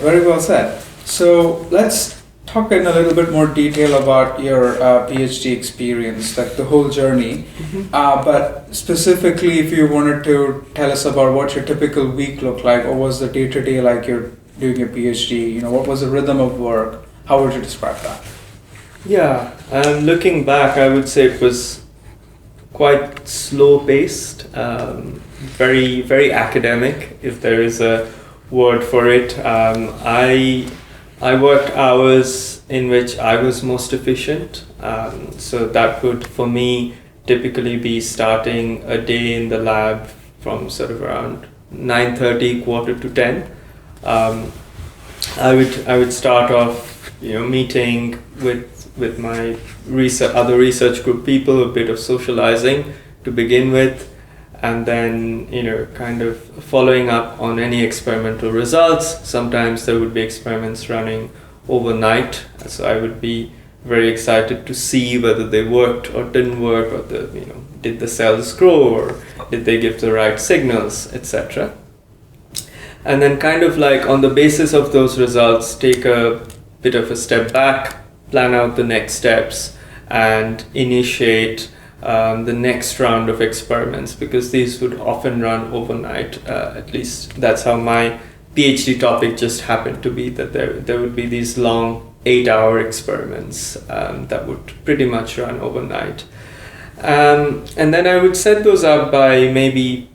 very well said. So let's talk in a little bit more detail about your PhD experience, like the whole journey. But specifically, if you wanted to tell us about what your typical week looked like, what was the day-to-day like you're doing your PhD? You know, what was the rhythm of work? How would you describe that? Yeah, looking back, I would say it was quite slow-paced, very, very academic, if there is a word for it. I worked hours in which I was most efficient. So that would, for me, typically be starting a day in the lab from sort of around 9:30, quarter to 10. I would start off, meeting with my other research group people, a bit of socializing to begin with, and then kind of following up on any experimental results. Sometimes there would be experiments running overnight, so I would be very excited to see whether they worked or didn't work, or did the cells grow, or did they give the right signals, etc. And then kind of like on the basis of those results, take a bit of a step back, plan out the next steps, and initiate the next round of experiments, because these would often run overnight. At least that's how my PhD topic just happened to be, that there would be these long 8-hour experiments that would pretty much run overnight. And then I would set those up by maybe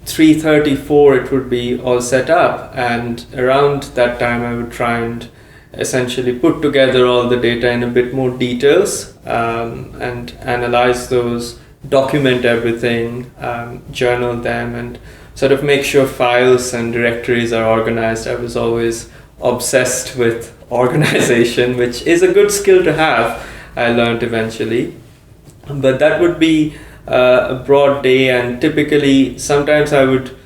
3:30, 4, it would be all set up, and around that time I would try and essentially put together all the data in a bit more details, and analyze those, document everything, journal them, and sort of make sure files and directories are organized. I was always obsessed with organization, which is a good skill to have, I learned eventually. But that would be a broad day, and typically sometimes I would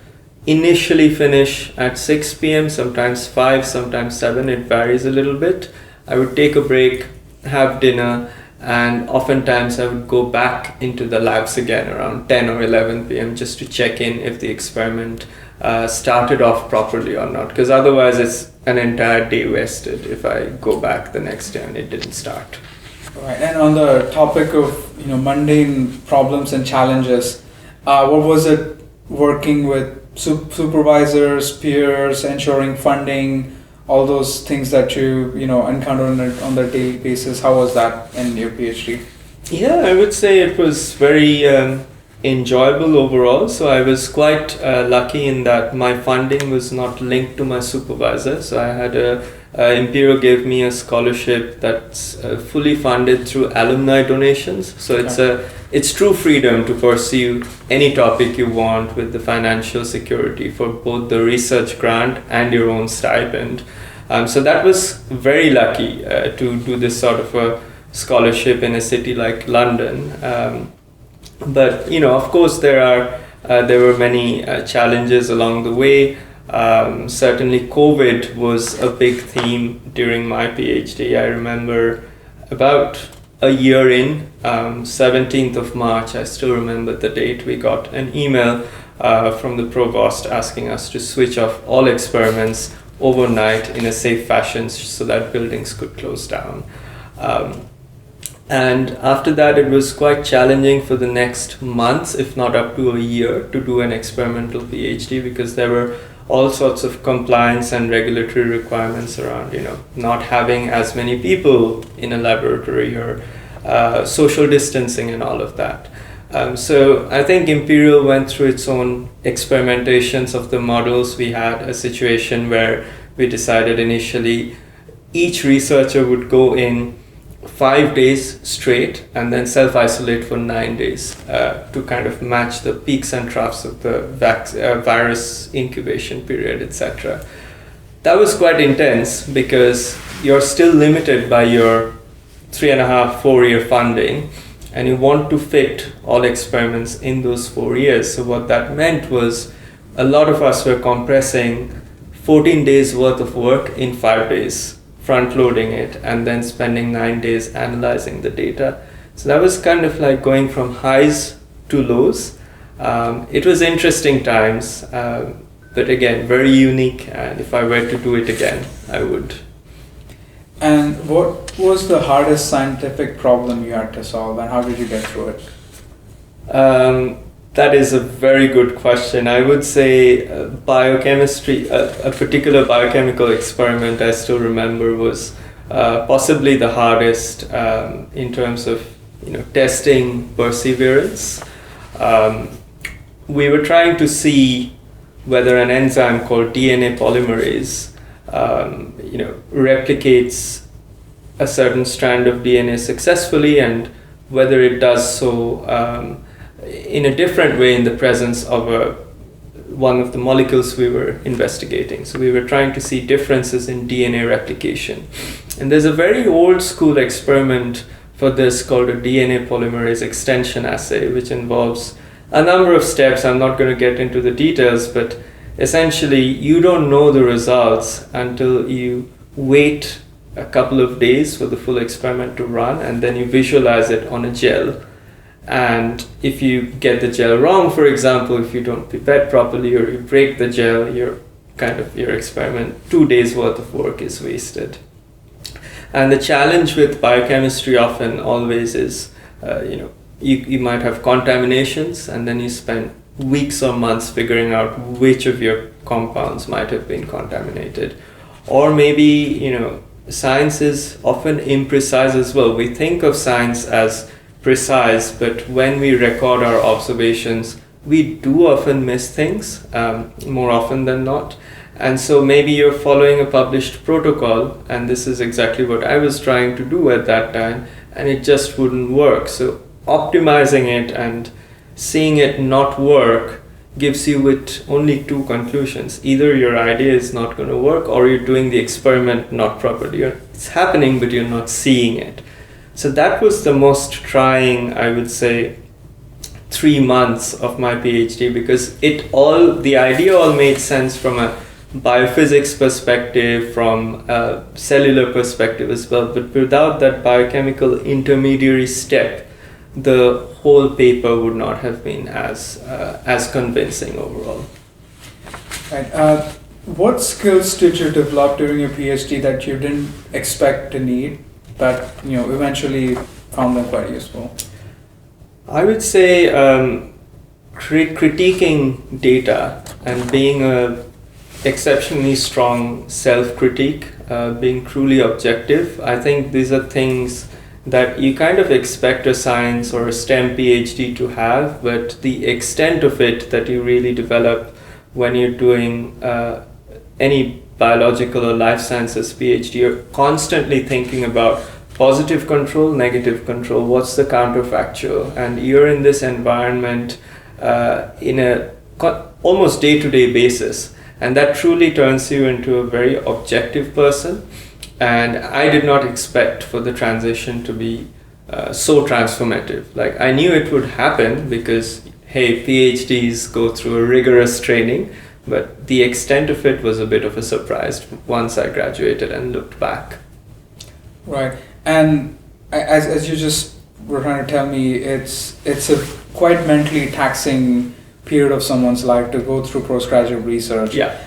initially finish at 6 p.m, sometimes 5, sometimes 7, it varies a little bit. I would take a break, have dinner, and oftentimes I would go back into the labs again around 10 or 11 p.m. just to check in if the experiment started off properly or not, because otherwise it's an entire day wasted if I go back the next day and it didn't start. Right. And on the topic of mundane problems and challenges, what was it working with supervisors, peers, ensuring funding, all those things that you encounter on the daily basis? How was that in your PhD? Yeah, I would say it was very enjoyable overall. So I was quite lucky in that my funding was not linked to my supervisor. So I had Imperial gave me a scholarship that's fully funded through alumni donations. So it's true freedom to pursue any topic you want, with the financial security for both the research grant and your own stipend. So that was very lucky to do this sort of a scholarship in a city like London. But of course there were many challenges along the way. Certainly COVID was a big theme during my PhD. I remember about a year in, 17th of March, I still remember the date, we got an email from the provost asking us to switch off all experiments overnight in a safe fashion so that buildings could close down. And after that, it was quite challenging for the next months, if not up to a year, to do an experimental PhD, because there were all sorts of compliance and regulatory requirements around, not having as many people in a laboratory, or social distancing and all of that. So I think Imperial went through its own experimentations of the models. We had a situation where we decided initially each researcher would go in 5 days straight and then self-isolate for 9 days to kind of match the peaks and troughs of the virus incubation period, etc. That was quite intense, because you're still limited by your 3.5-4 year funding, and you want to fit all experiments in those 4 years. So what that meant was a lot of us were compressing 14 days worth of work in 5 days, front loading it, and then spending 9 days analyzing the data. So that was kind of like going from highs to lows. It was interesting times. but again, very unique, and if I were to do it again, I would. And what was the hardest scientific problem you had to solve, and how did you get through it? That is a very good question. I would say biochemistry, a particular biochemical experiment I still remember was possibly the hardest in terms of testing perseverance. We were trying to see whether an enzyme called DNA polymerase replicates a certain strand of DNA successfully, and whether it does so in a different way in the presence of one of the molecules we were investigating. So we were trying to see differences in DNA replication. And there's a very old school experiment for this called a DNA polymerase extension assay, which involves a number of steps. I'm not going to get into the details, but essentially you don't know the results until you wait a couple of days for the full experiment to run, and then you visualize it on a gel. And if you get the gel wrong, for example, if you don't pipette properly or you break the gel, your experiment, 2 days worth of work is wasted. And the challenge with biochemistry often always is, you might have contaminations, and then you spend weeks or months figuring out which of your compounds might have been contaminated. Or maybe, science is often imprecise as well. We think of science as precise, but when we record our observations, we do often miss things, more often than not. And so maybe you're following a published protocol, and this is exactly what I was trying to do at that time, and it just wouldn't work. So optimizing it and seeing it not work gives you with only two conclusions. Either your idea is not going to work, or you're doing the experiment not properly. It's happening, but you're not seeing it. So that was the most trying, I would say, 3 months of my PhD, because the idea all made sense from a biophysics perspective, from a cellular perspective as well. But without that biochemical intermediary step, the whole paper would not have been as convincing overall. Right. What skills did you develop during your PhD that you didn't expect to need, but eventually found them quite useful? I would say critiquing data and being a exceptionally strong self-critique, being truly objective. I think these are things that you kind of expect a science or a STEM PhD to have, but the extent of it that you really develop when you're doing any biological or life sciences PhD, you're constantly thinking about positive control, negative control, what's the counterfactual, and you're in this environment in a almost day-to-day basis, and that truly turns you into a very objective person. And I did not expect for the transition to be so transformative. Like, I knew it would happen because, hey, PhDs go through a rigorous training, but the extent of it was a bit of a surprise once I graduated and looked back. Right. And as you just were trying to tell me, it's a quite mentally taxing period of someone's life to go through postgraduate research. Yeah.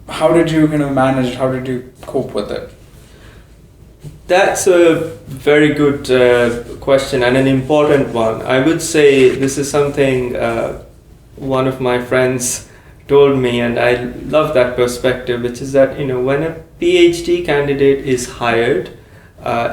How did you kind of manage it? How did you cope with it? That's a very good question, and an important one. I would say this is something one of my friends told me, and I love that perspective, which is that when a PhD candidate is hired,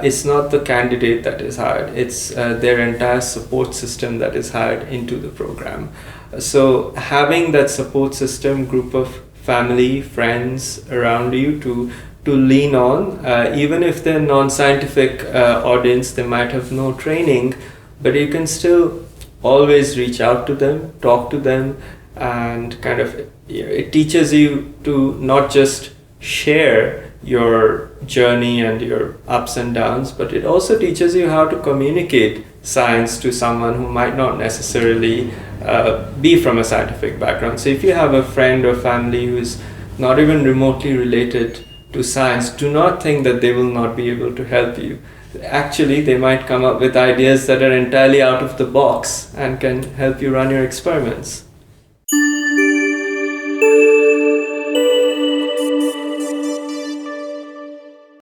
it's not the candidate that is hired, it's their entire support system that is hired into the program. So having that support system, group of family, friends around you to lean on, even if they're non-scientific audience, they might have no training, but you can still always reach out to them, talk to them, and kind of it teaches you to not just share your journey and your ups and downs, but it also teaches you how to communicate science to someone who might not necessarily be from a scientific background. So if you have a friend or family who is not even remotely related to science, do not think that they will not be able to help you. Actually, they might come up with ideas that are entirely out of the box and can help you run your experiments.